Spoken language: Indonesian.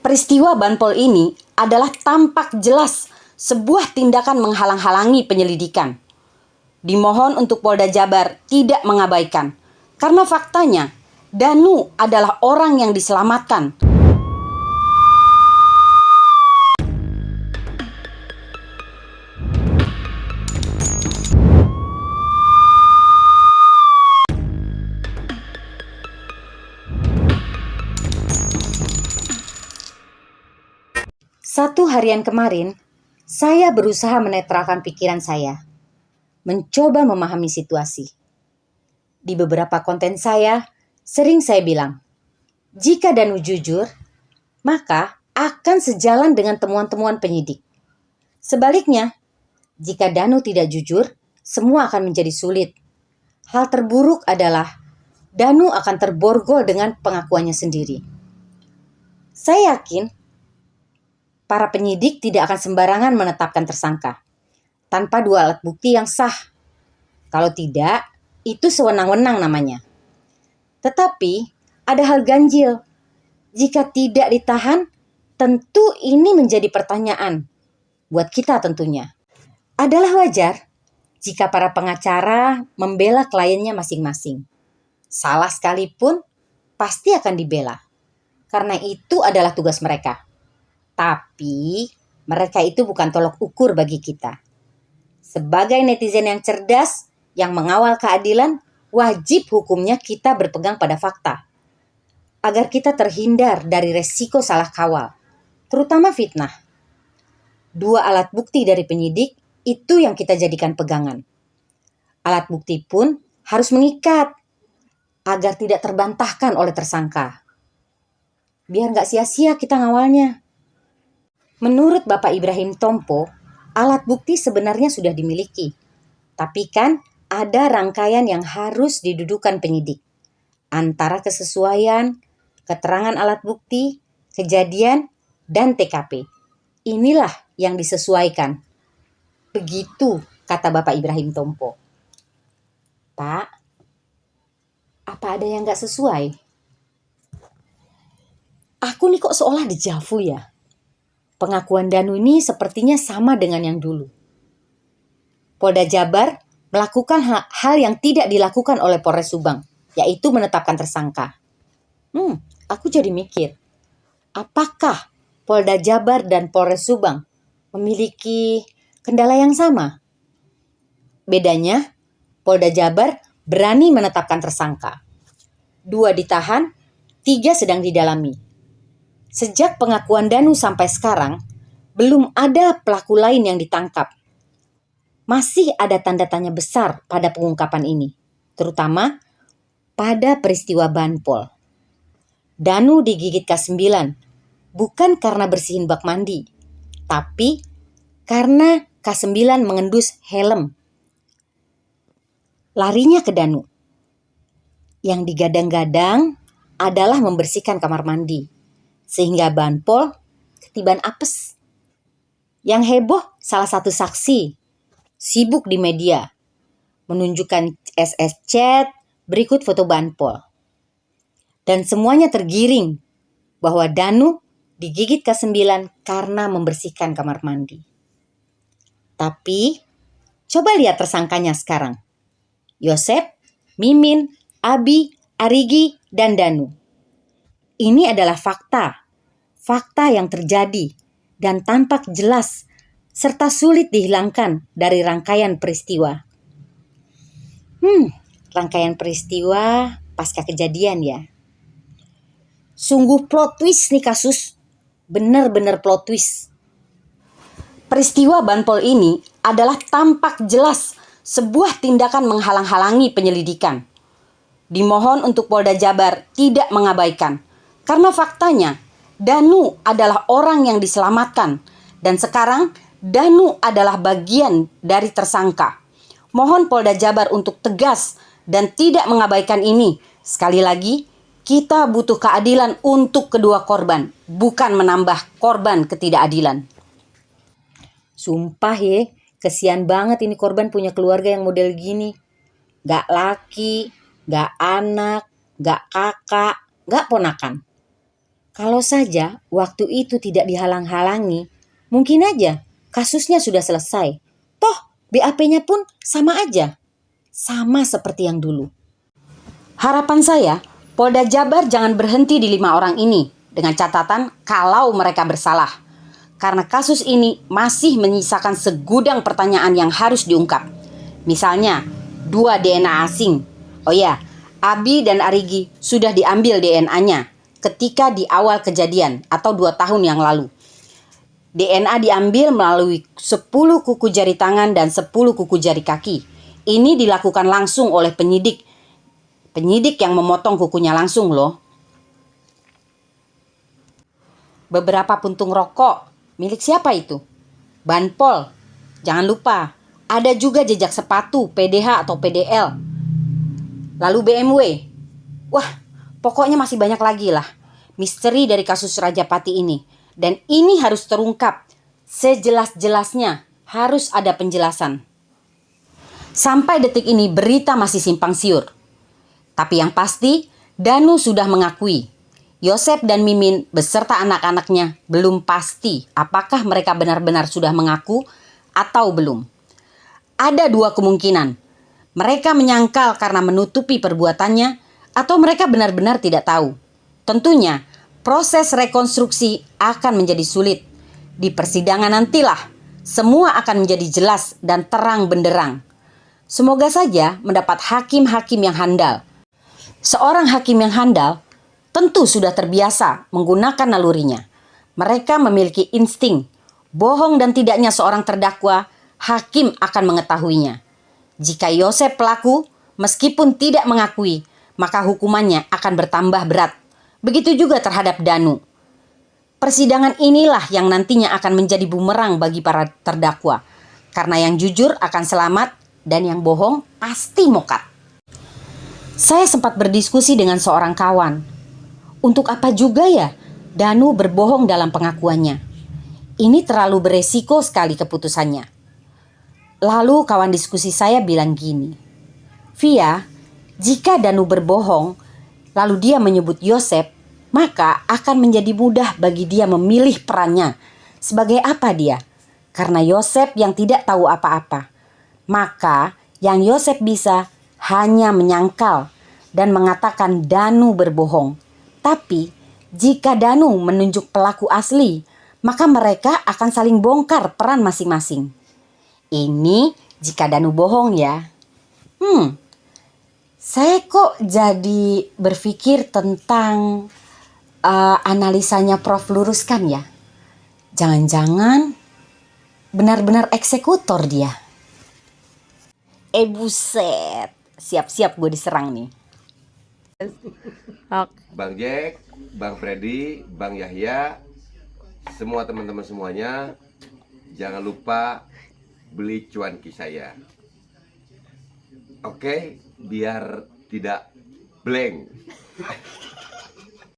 Peristiwa Banpol ini adalah tampak jelas sebuah tindakan menghalang-halangi penyelidikan. Dimohon untuk Polda Jabar tidak mengabaikan, karena faktanya Danu adalah orang yang diselamatkan. Satu harian kemarin, saya berusaha menetralkan pikiran saya, mencoba memahami situasi. Di beberapa konten saya, sering saya bilang, jika Danu jujur, maka akan sejalan dengan temuan-temuan penyidik. Sebaliknya, jika Danu tidak jujur, semua akan menjadi sulit. Hal terburuk adalah Danu akan terborgol dengan pengakuannya sendiri. Saya yakin para penyidik tidak akan sembarangan menetapkan tersangka tanpa dua alat bukti yang sah. Kalau tidak, itu sewenang-wenang namanya. Tetapi ada hal ganjil. Jika tidak ditahan, tentu ini menjadi pertanyaan buat kita tentunya. Adalah wajar jika para pengacara membela kliennya masing-masing. Salah sekalipun pasti akan dibela, karena itu adalah tugas mereka. Tapi mereka itu bukan tolok ukur bagi kita. Sebagai netizen yang cerdas, yang mengawal keadilan, wajib hukumnya kita berpegang pada fakta. Agar kita terhindar dari resiko salah kawal, terutama fitnah. Dua alat bukti dari penyidik, itu yang kita jadikan pegangan. Alat bukti pun harus mengikat, agar tidak terbantahkan oleh tersangka. Biar gak sia-sia kita ngawalnya. Menurut Bapak Ibrahim Tompo, alat bukti sebenarnya sudah dimiliki. Tapi kan ada rangkaian yang harus didudukan penyidik. Antara kesesuaian, keterangan alat bukti, kejadian, dan TKP. Inilah yang disesuaikan. Begitu kata Bapak Ibrahim Tompo. Pak, apa ada yang gak sesuai? Aku nih kok seolah dejavu ya. Pengakuan Danu ini sepertinya sama dengan yang dulu. Polda Jabar melakukan hal yang tidak dilakukan oleh Polres Subang, yaitu menetapkan tersangka. Aku jadi mikir, apakah Polda Jabar dan Polres Subang memiliki kendala yang sama? Bedanya, Polda Jabar berani menetapkan tersangka. 2 ditahan, 3 sedang didalami. Sejak pengakuan Danu sampai sekarang, belum ada pelaku lain yang ditangkap. Masih ada tanda tanya besar pada pengungkapan ini, terutama pada peristiwa Banpol. Danu digigit K9, bukan karena bersihin bak mandi, tapi karena K9 mengendus helm. Larinya ke Danu. Yang digadang-gadang adalah membersihkan kamar mandi, sehingga Banpol ketiban apes. Yang heboh salah satu saksi, sibuk di media, menunjukkan SS chat berikut foto Banpol. Dan semuanya tergiring bahwa Danu digigit K9 karena membersihkan kamar mandi. Tapi coba lihat tersangkanya sekarang. Yosep, Mimin, Abi, Arigi, dan Danu. Ini adalah fakta yang terjadi dan tampak jelas serta sulit dihilangkan dari rangkaian peristiwa. Rangkaian peristiwa pasca kejadian ya. Sungguh plot twist nih kasus, benar-benar plot twist. Peristiwa Banpol ini adalah tampak jelas sebuah tindakan menghalang-halangi penyelidikan. Dimohon untuk Polda Jabar tidak mengabaikan, karena faktanya Danu adalah orang yang diselamatkan, dan sekarang Danu adalah bagian dari tersangka. Mohon Polda Jabar untuk tegas dan tidak mengabaikan ini. Sekali lagi, kita butuh keadilan untuk kedua korban, bukan menambah korban ketidakadilan. Sumpah ya, kesian banget ini korban punya keluarga yang model gini. Gak laki, gak anak, gak kakak, gak ponakan. Kalau saja waktu itu tidak dihalang-halangi, mungkin aja kasusnya sudah selesai. Toh BAP-nya pun sama aja. Sama seperti yang dulu. Harapan saya, Polda Jabar jangan berhenti di 5 orang ini dengan catatan kalau mereka bersalah. Karena kasus ini masih menyisakan segudang pertanyaan yang harus diungkap. Misalnya, 2 DNA asing. Oh ya, Abi dan Arigi sudah diambil DNA-nya ketika di awal kejadian atau 2 tahun yang lalu. DNA diambil melalui 10 kuku jari tangan dan 10 kuku jari kaki. Ini dilakukan langsung oleh penyidik. Penyidik yang memotong kukunya langsung loh. Beberapa puntung rokok. Milik siapa itu? Banpol. Jangan lupa, ada juga jejak sepatu PDH atau PDL. Lalu BMW. Wah, pokoknya masih banyak lagi lah misteri dari kasus Rajapati ini. Dan ini harus terungkap. Sejelas-jelasnya harus ada penjelasan. Sampai detik ini berita masih simpang siur. Tapi yang pasti, Danu sudah mengakui. Yosep dan Mimin beserta anak-anaknya belum pasti apakah mereka benar-benar sudah mengaku atau belum. Ada 2 kemungkinan. Mereka menyangkal karena menutupi perbuatannya atau mereka benar-benar tidak tahu. Tentunya proses rekonstruksi akan menjadi sulit. Di persidangan nantilah semua akan menjadi jelas dan terang benderang. Semoga saja mendapat hakim-hakim yang handal. Seorang hakim yang handal tentu sudah terbiasa menggunakan nalurinya. Mereka memiliki insting. Bohong dan tidaknya seorang terdakwa, hakim akan mengetahuinya. Jika Yosep pelaku, meskipun tidak mengakui, maka hukumannya akan bertambah berat. Begitu juga terhadap Danu. Persidangan inilah yang nantinya akan menjadi bumerang bagi para terdakwa. Karena yang jujur akan selamat dan yang bohong pasti mokat. Saya sempat berdiskusi dengan seorang kawan. Untuk apa juga ya Danu berbohong dalam pengakuannya? Ini terlalu beresiko sekali keputusannya. Lalu kawan diskusi saya bilang gini, Via, jika Danu berbohong, lalu dia menyebut Yosep, maka akan menjadi mudah bagi dia memilih perannya. Sebagai apa dia? Karena Yosep yang tidak tahu apa-apa. Maka yang Yosep bisa hanya menyangkal dan mengatakan Danu berbohong. Tapi jika Danu menunjuk pelaku asli, maka mereka akan saling bongkar peran masing-masing. Ini jika Danu bohong ya. Saya kok jadi berpikir tentang analisanya Prof luruskan ya. Jangan-jangan benar-benar eksekutor dia. Buset, siap-siap gue diserang nih. Bang Jack, Bang Freddy, Bang Yahya, semua teman-teman semuanya, jangan lupa beli cuanki saya. Oke, biar tidak blank.